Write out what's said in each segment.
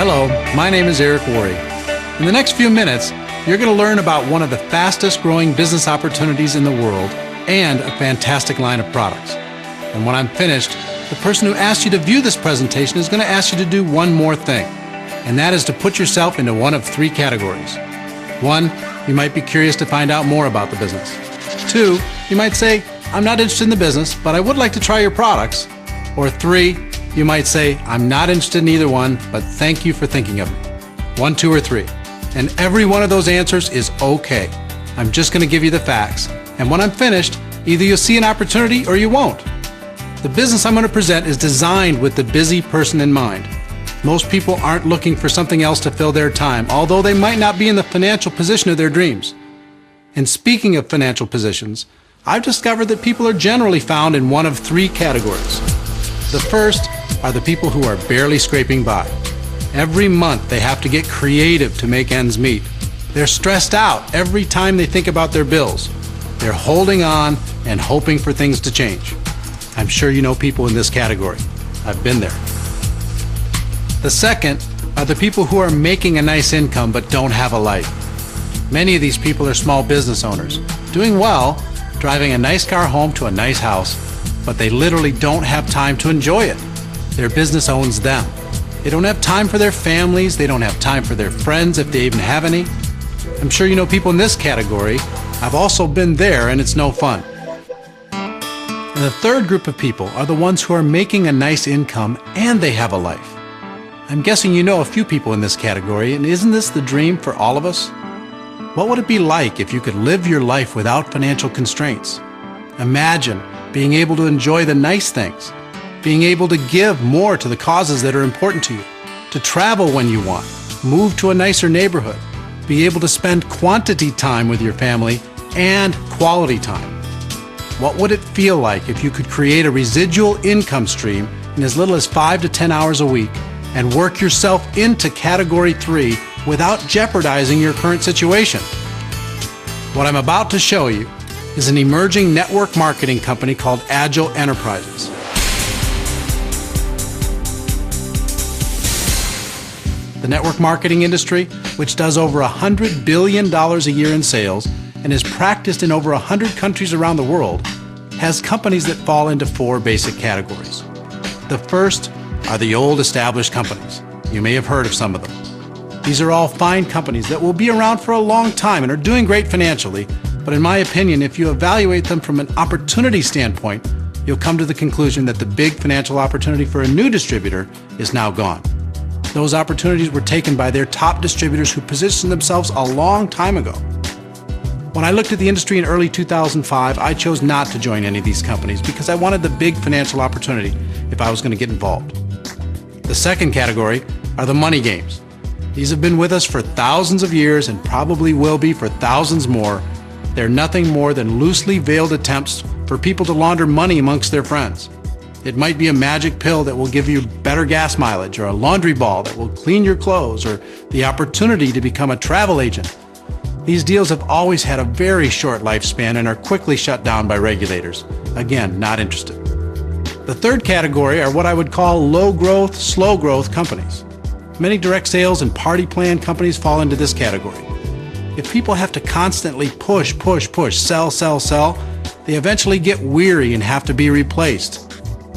Hello, my name is Worre. In the next few minutes, you're going to learn about one of the fastest growing business opportunities in the world and a fantastic line of products. And when I'm finished, the person who asked you to view this presentation is going to ask you to do one more thing, and that is to put yourself into one of three categories. 1, you might be curious to find out more about the business. 2, you might say, I'm not interested in the business, but I would like to try your products. Or 3, you might say, I'm not interested in either one, but thank you for thinking of me. 1, 2, or 3. And every one of those answers is okay. I'm just going to give you the facts. And when I'm finished, either you'll see an opportunity or you won't. The business I'm going to present is designed with the busy person in mind. Most people aren't looking for something else to fill their time, although they might not be in the financial position of their dreams. And speaking of financial positions, I've discovered that people are generally found in one of three categories. The first are the people who are barely scraping by. Every month they have to get creative to make ends meet. They're stressed out every time they think about their bills. They're holding on and hoping for things to change. I'm sure you know people in this category. I've been there. The second are the people who are making a nice income but don't have a life. Many of these people are small business owners, doing well, driving a nice car home to a nice house, but they literally don't have time to enjoy it. Their business owns them. They don't have time for their families. They don't have time for their friends if they even have any. I'm sure you know people in this category. I've also been there, and it's no fun. And the third group of people are the ones who are making a nice income and they have a life. I'm guessing you know a few people in this category, and isn't this the dream for all of us? What would it be like if you could live your life without financial constraints? Imagine being able to enjoy the nice things, being able to give more to the causes that are important to you, to travel when you want, move to a nicer neighborhood, be able to spend quantity time with your family and quality time. What would it feel like if you could create a residual income stream in as little as 5 to 10 hours a week and work yourself into Category 3 without jeopardizing your current situation? What I'm about to show you is an emerging network marketing company called Agel Enterprises. The network marketing industry, which does over $100 billion a year in sales and is practiced in over 100 countries around the world, has companies that fall into 4 basic categories. The first are the old established companies. You may have heard of some of them. These are all fine companies that will be around for a long time and are doing great financially, but in my opinion, if you evaluate them from an opportunity standpoint, you'll come to the conclusion that the big financial opportunity for a new distributor is now gone. Those opportunities were taken by their top distributors who positioned themselves a long time ago. When I looked at the industry in early 2005, I chose not to join any of these companies because I wanted the big financial opportunity if I was going to get involved. The second category are the money games. These have been with us for thousands of years and probably will be for thousands more. They're nothing more than loosely veiled attempts for people to launder money amongst their friends. It might be a magic pill that will give you better gas mileage, or a laundry ball that will clean your clothes, or the opportunity to become a travel agent. These deals have always had a very short lifespan and are quickly shut down by regulators. Again, not interested. The third category are what I would call low-growth, slow-growth companies. Many direct sales and party plan companies fall into this category. If people have to constantly push, sell, they eventually get weary and have to be replaced.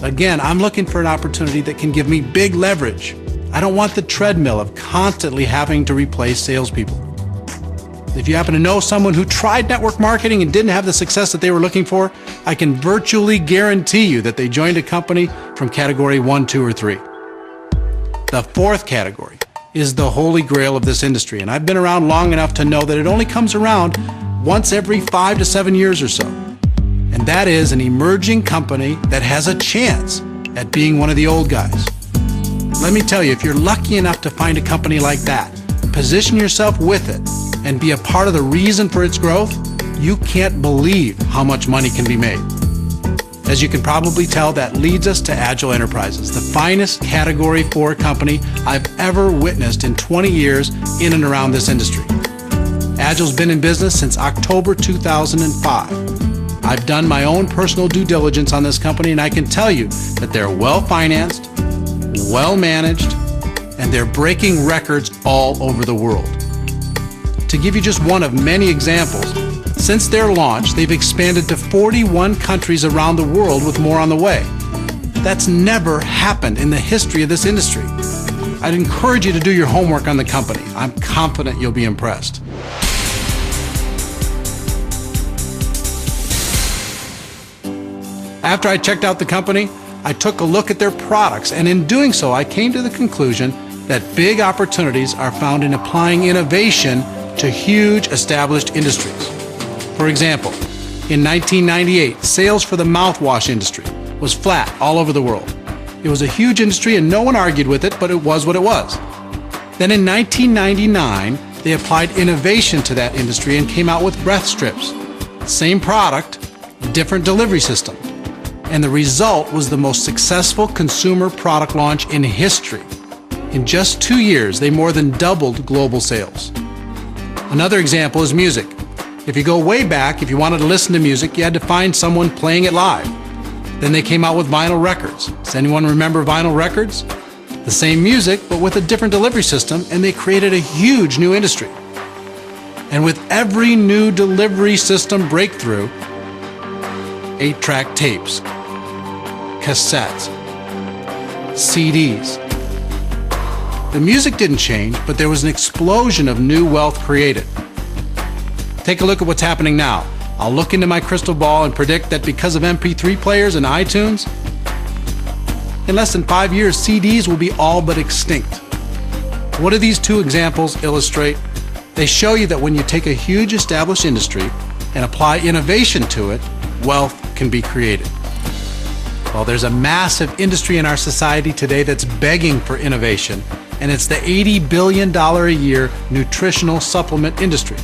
Again, I'm looking for an opportunity that can give me big leverage. I don't want the treadmill of constantly having to replace salespeople. If you happen to know someone who tried network marketing and didn't have the success that they were looking for, I can virtually guarantee you that they joined a company from Category 1, 2, or 3. The fourth category is the holy grail of this industry, and I've been around long enough to know that it only comes around once every 5 to 7 years or so. And that is an emerging company that has a chance at being one of the old guys. Let me tell you, if you're lucky enough to find a company like that, position yourself with it, and be a part of the reason for its growth, you can't believe how much money can be made. As you can probably tell, that leads us to Agel Enterprises, the finest Category 4 company I've ever witnessed in 20 years in and around this industry. Agel's been in business since October 2005. I've done my own personal due diligence on this company, and I can tell you that they're well-financed, well-managed, and they're breaking records all over the world. To give you just one of many examples, since their launch, they've expanded to 41 countries around the world with more on the way. That's never happened in the history of this industry. I'd encourage you to do your homework on the company. I'm confident you'll be impressed. After I checked out the company, I took a look at their products, and in doing so, I came to the conclusion that big opportunities are found in applying innovation to huge established industries. For example, in 1998, sales for the mouthwash industry was flat all over the world. It was a huge industry and no one argued with it, but it was what it was. Then in 1999, they applied innovation to that industry and came out with breath strips. Same product, different delivery system. And the result was the most successful consumer product launch in history. In just 2 years, they more than doubled global sales. Another example is music. If you go way back, if you wanted to listen to music, you had to find someone playing it live. Then they came out with vinyl records. Does anyone remember vinyl records? The same music, but with a different delivery system, and they created a huge new industry. And with every new delivery system breakthrough, 8-track tapes, cassettes, CDs. The music didn't change, but there was an explosion of new wealth created. Take a look at what's happening now. I'll look into my crystal ball and predict that because of MP3 players and iTunes, in less than 5 years, CDs will be all but extinct. What do these two examples illustrate? They show you that when you take a huge established industry and apply innovation to it, wealth can be created. Well, there's a massive industry in our society today that's begging for innovation, and it's the $80 billion a year nutritional supplement industry.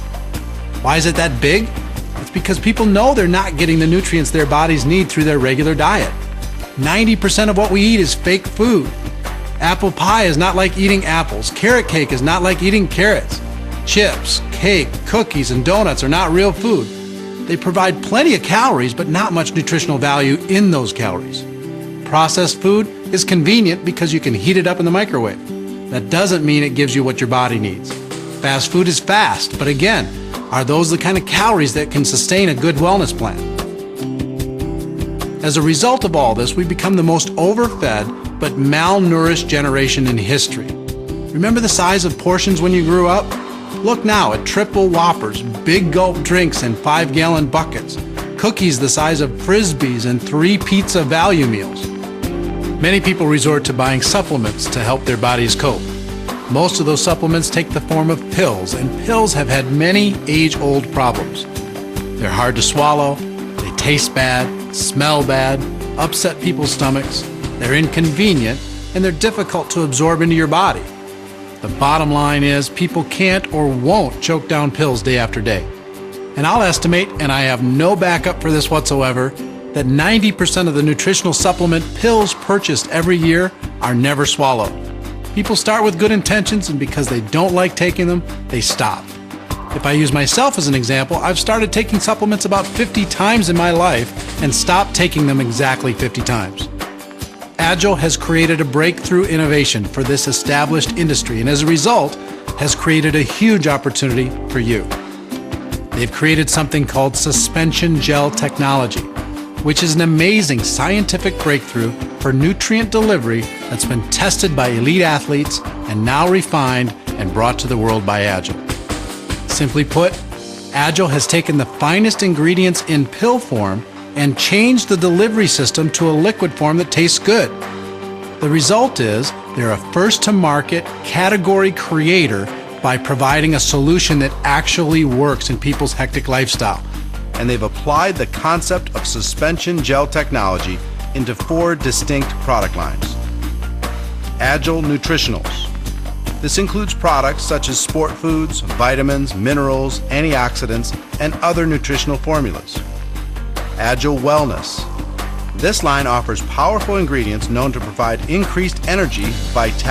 Why is it that big? It's because people know they're not getting the nutrients their bodies need through their regular diet. 90% of what we eat is fake food. Apple pie is not like eating apples. Carrot cake is not like eating carrots. Chips, cake, cookies, and donuts are not real food. They provide plenty of calories, but not much nutritional value in those calories. Processed food is convenient because you can heat it up in the microwave. That doesn't mean it gives you what your body needs. Fast food is fast, but again, are those the kind of calories that can sustain a good wellness plan? As a result of all this, we've become the most overfed but malnourished generation in history. Remember the size of portions when you grew up? Look now at triple Whoppers, big gulp drinks in 5-gallon buckets, cookies the size of Frisbees, and 3 pizza value meals. Many people resort to buying supplements to help their bodies cope. Most of those supplements take the form of pills, and pills have had many age-old problems. They're hard to swallow, they taste bad, smell bad, upset people's stomachs, they're inconvenient, and they're difficult to absorb into your body. The bottom line is people can't or won't choke down pills day after day. And I'll estimate, and I have no backup for this whatsoever, that 90% of the nutritional supplement pills purchased every year are never swallowed. People start with good intentions, and because they don't like taking them, they stop. If I use myself as an example, I've started taking supplements about 50 times in my life and stopped taking them exactly 50 times. Agel has created a breakthrough innovation for this established industry, and as a result, has created a huge opportunity for you. They've created something called suspension gel technology, which is an amazing scientific breakthrough for nutrient delivery that's been tested by elite athletes and now refined and brought to the world by Agel. Simply put, Agel has taken the finest ingredients in pill form and changed the delivery system to a liquid form that tastes good. The result is they're a first-to-market category creator by providing a solution that actually works in people's hectic lifestyle. And they've applied the concept of suspension gel technology into 4 distinct product lines. Agel Nutritionals. This includes products such as sport foods, vitamins, minerals, antioxidants, and other nutritional formulas. Agel Wellness. This line offers powerful ingredients known to provide increased energy, vitality,